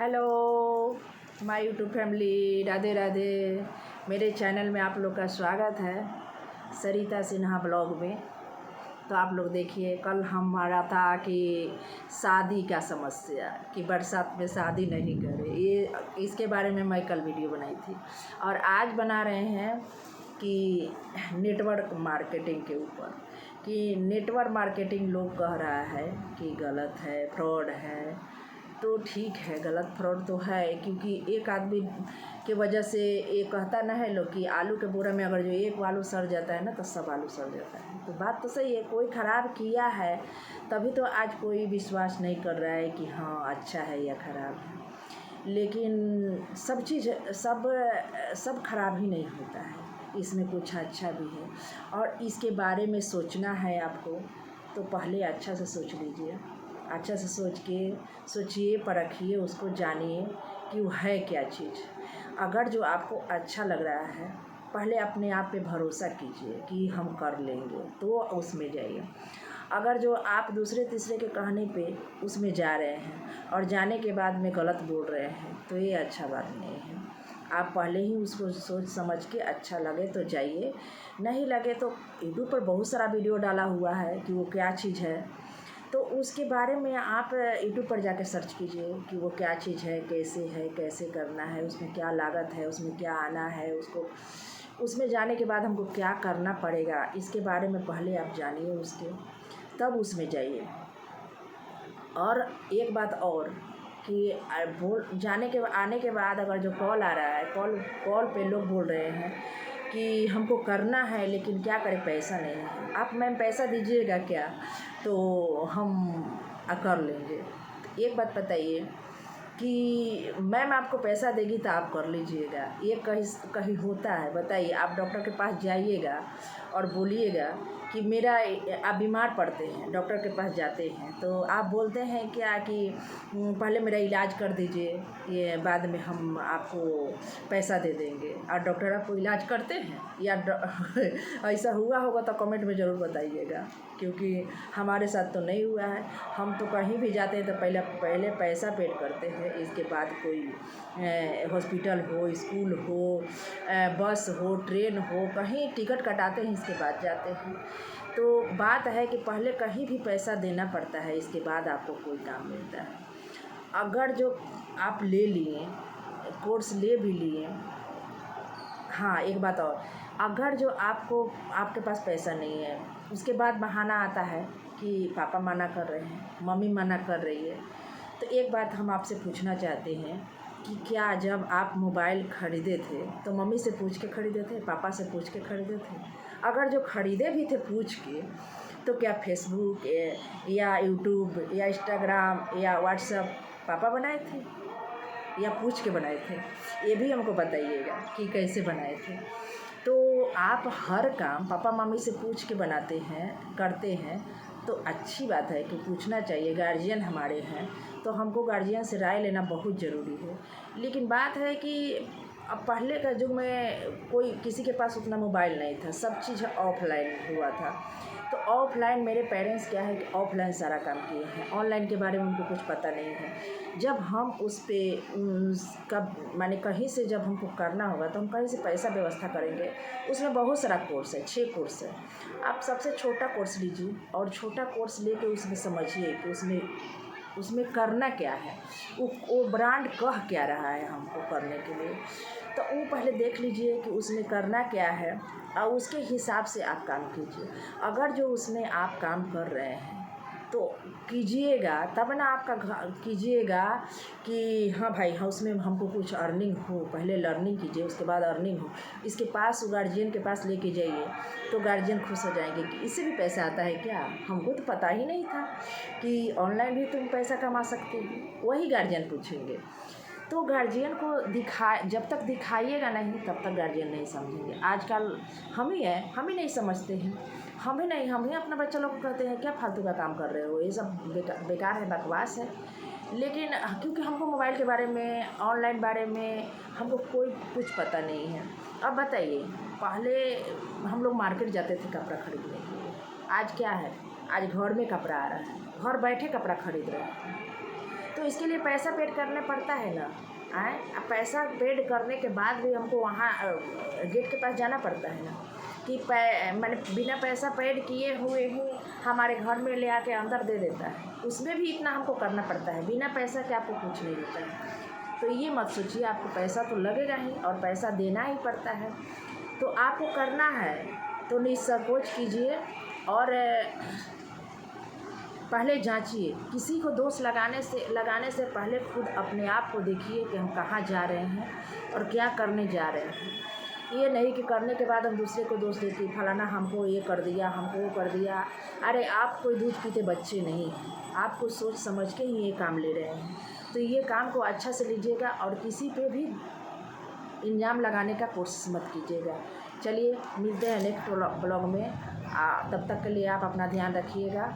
Hello my YouTube family, Radhe Radhe. मेरे channel में आप लोग का स्वागत है, सरिता सिन्हा ब्लॉग में। तो आप लोग देखिए, कल हमारा था कि शादी का समस्या कि बरसात में शादी नहीं करें, ये इसके बारे में मैं कल वीडियो बनाई थी। और आज बना रहे हैं कि नेटवर्क मार्केटिंग के ऊपर, कि नेटवर्क मार्केटिंग लोग कह रहा है कि गलत है, फ्रॉड है। तो ठीक है, गलत फ्रॉड तो है, क्योंकि एक आदमी के वजह से ये कहता ना है लोग कि आलू के बोरा में अगर जो एक आलू सड़ जाता है ना, तो सब आलू सड़ जाता है। तो बात तो सही है, कोई ख़राब किया है तभी तो आज कोई विश्वास नहीं कर रहा है कि हाँ अच्छा है या ख़राब है। लेकिन सब चीज़ सब ख़राब ही नहीं होता है, इसमें कुछ अच्छा भी है। और इसके बारे में सोचना है आपको, तो पहले अच्छा से सोच लीजिए, अच्छा से सोचिए, परखिए, उसको जानिए कि वो है क्या चीज़। अगर जो आपको अच्छा लग रहा है, पहले अपने आप पे भरोसा कीजिए कि हम कर लेंगे, तो उसमें जाइए। अगर जो आप दूसरे तीसरे के कहने पे उसमें जा रहे हैं और जाने के बाद में गलत बोल रहे हैं, तो ये अच्छा बात नहीं है। आप पहले ही उसको सोच समझ के अच्छा लगे तो जाइए, नहीं लगे तो यूट्यूब पर बहुत सारा वीडियो डाला हुआ है कि वो क्या चीज़ है, तो उसके बारे में आप यूट्यूब पर जाके सर्च कीजिए कि वो क्या चीज़ है, कैसे करना है, उसमें क्या लागत है, उसमें क्या आना है, उसमें जाने के बाद हमको क्या करना पड़ेगा, इसके बारे में पहले आप जानिए उसके, तब उसमें जाइए। और एक बात और कि आने के बाद अगर जो कॉल आ रहा है, कॉल पे लोग बोल रहे हैं कि हमको करना है, लेकिन क्या करें, पैसा नहीं है। आप मैम पैसा दीजिएगा क्या, तो हम कर लेंगे। तो एक बात बताइए कि मैम आपको पैसा देगी तो आप कर लीजिएगा, ये कहीं होता है? बताइए। आप डॉक्टर के पास जाइएगा और बोलिएगा कि मेरा आप बीमार पड़ते हैं, डॉक्टर के पास जाते हैं, तो आप बोलते हैं क्या कि पहले मेरा इलाज कर दीजिए, ये बाद में हम आपको पैसा दे देंगे। और डॉक्टर आपको इलाज करते हैं या ऐसा हुआ होगा तो कमेंट में ज़रूर बताइएगा, क्योंकि हमारे साथ तो नहीं हुआ है। हम तो कहीं भी जाते हैं तो पहले पैसा पेड करते हैं, इसके बाद कोई हॉस्पिटल हो, स्कूल हो, बस हो, ट्रेन हो, कहीं टिकट कटाते हैं, इसके बाद जाते हैं। तो बात है कि पहले कहीं भी पैसा देना पड़ता है, इसके बाद आपको कोई काम मिलता है। अगर जो आप ले लिए, कोर्स ले भी लिए, हाँ एक बात और, अगर जो आपके पास पैसा नहीं है, उसके बाद बहाना आता है कि पापा मना कर रहे हैं, मम्मी मना कर रही है, तो एक बात हम आपसे पूछना चाहते हैं कि क्या जब आप मोबाइल ख़रीदे थे तो मम्मी से पूछ के ख़रीदे थे, पापा से पूछ के ख़रीदे थे? अगर जो ख़रीदे भी थे पूछ के, तो क्या फेसबुक या यूट्यूब या इंस्टाग्राम या व्हाट्सएप पापा बनाए थे या पूछ के बनाए थे? ये भी हमको बताइएगा कि कैसे बनाए थे। तो आप हर काम पापा मम्मी से पूछ के बनाते हैं, करते हैं, तो अच्छी बात है कि पूछना चाहिए। गार्जियन हमारे हैं तो हमको गार्जियन से राय लेना बहुत ज़रूरी है। लेकिन बात है कि अब पहले का युग में कोई किसी के पास उतना मोबाइल नहीं था, सब चीज़ ऑफलाइन हुआ था। तो ऑफलाइन मेरे पेरेंट्स क्या है कि ऑफलाइन सारा काम किए हैं, ऑनलाइन के बारे में उनको कुछ पता नहीं है। जब हम उस पर कब माने कहीं से जब हमको करना होगा तो हम कहीं से पैसा व्यवस्था करेंगे। उसमें बहुत सारा कोर्स है, 6 कोर्स है। आप सबसे छोटा कोर्स लीजिए और छोटा कोर्स लेके उसमें समझिए कि उसमें करना क्या है, वो ब्रांड कह क्या रहा है हमको करने के लिए। तो वो पहले देख लीजिए कि उसमें करना क्या है और उसके हिसाब से आप काम कीजिए। अगर जो उसमें आप काम कर रहे हैं तो कीजिएगा, तब ना आपका कीजिएगा कि हाँ भाई, हाँ उसमें हमको कुछ अर्निंग हो। पहले लर्निंग कीजिए, उसके बाद अर्निंग हो। इसके पास गार्जियन के पास लेके जाइए तो गार्जियन खुश हो जाएंगे कि इससे भी पैसा आता है क्या, हमको तो पता ही नहीं था कि ऑनलाइन भी तुम पैसा कमा सकते हो। वही गार्जियन पूछेंगे। तो गार्जियन को जब तक दिखाइएगा नहीं तब तक गार्जियन नहीं समझेंगे। आजकल हम ही नहीं समझते हैं, हम ही अपना बच्चा लोग को कहते हैं क्या फालतू का काम कर रहे हो, ये सब बेकार है, बकवास है। लेकिन क्योंकि हमको मोबाइल के बारे में, ऑनलाइन बारे में हमको कोई कुछ पता नहीं है। अब बताइए, पहले हम लोग मार्केट जाते थे कपड़ा खरीदने के लिए, आज क्या है, आज घर में कपड़ा आ रहा है, घर बैठे कपड़ा खरीद रहे हैं। तो तो इसके लिए पैसा पेड करना पड़ता है ना। आए अब पैसा पेड करने के बाद भी हमको वहाँ गेट के पास जाना पड़ता है ना, कि मैंने बिना पैसा पेड किए हुए ही हमारे घर में ले आके अंदर दे देता है, उसमें भी इतना हमको करना पड़ता है। बिना पैसा के आपको कुछ नहीं देता है। तो ये मत सोचिए, आपको पैसा तो लगेगा ही और पैसा देना ही पड़ता है। तो आपको करना है तो निसंकोच कीजिए और पहले जांचिए। किसी को दोष लगाने से पहले खुद अपने आप को देखिए कि हम कहाँ जा रहे हैं और क्या करने जा रहे हैं। ये नहीं कि करने के बाद हम दूसरे को दोष देते, फलाना हमको ये कर दिया, हमको वो कर दिया। अरे आप कोई दूध पीते बच्चे नहीं हैं, आप कुछ सोच समझ के ही ये काम ले रहे हैं। तो ये काम को अच्छा से लीजिएगा और किसी पे भी इल्ज़ाम लगाने का कोशिश मत कीजिएगा। चलिए मिलते हैं नेक्स्ट ब्लॉग में। तब तक के लिए आप अपना ध्यान रखिएगा।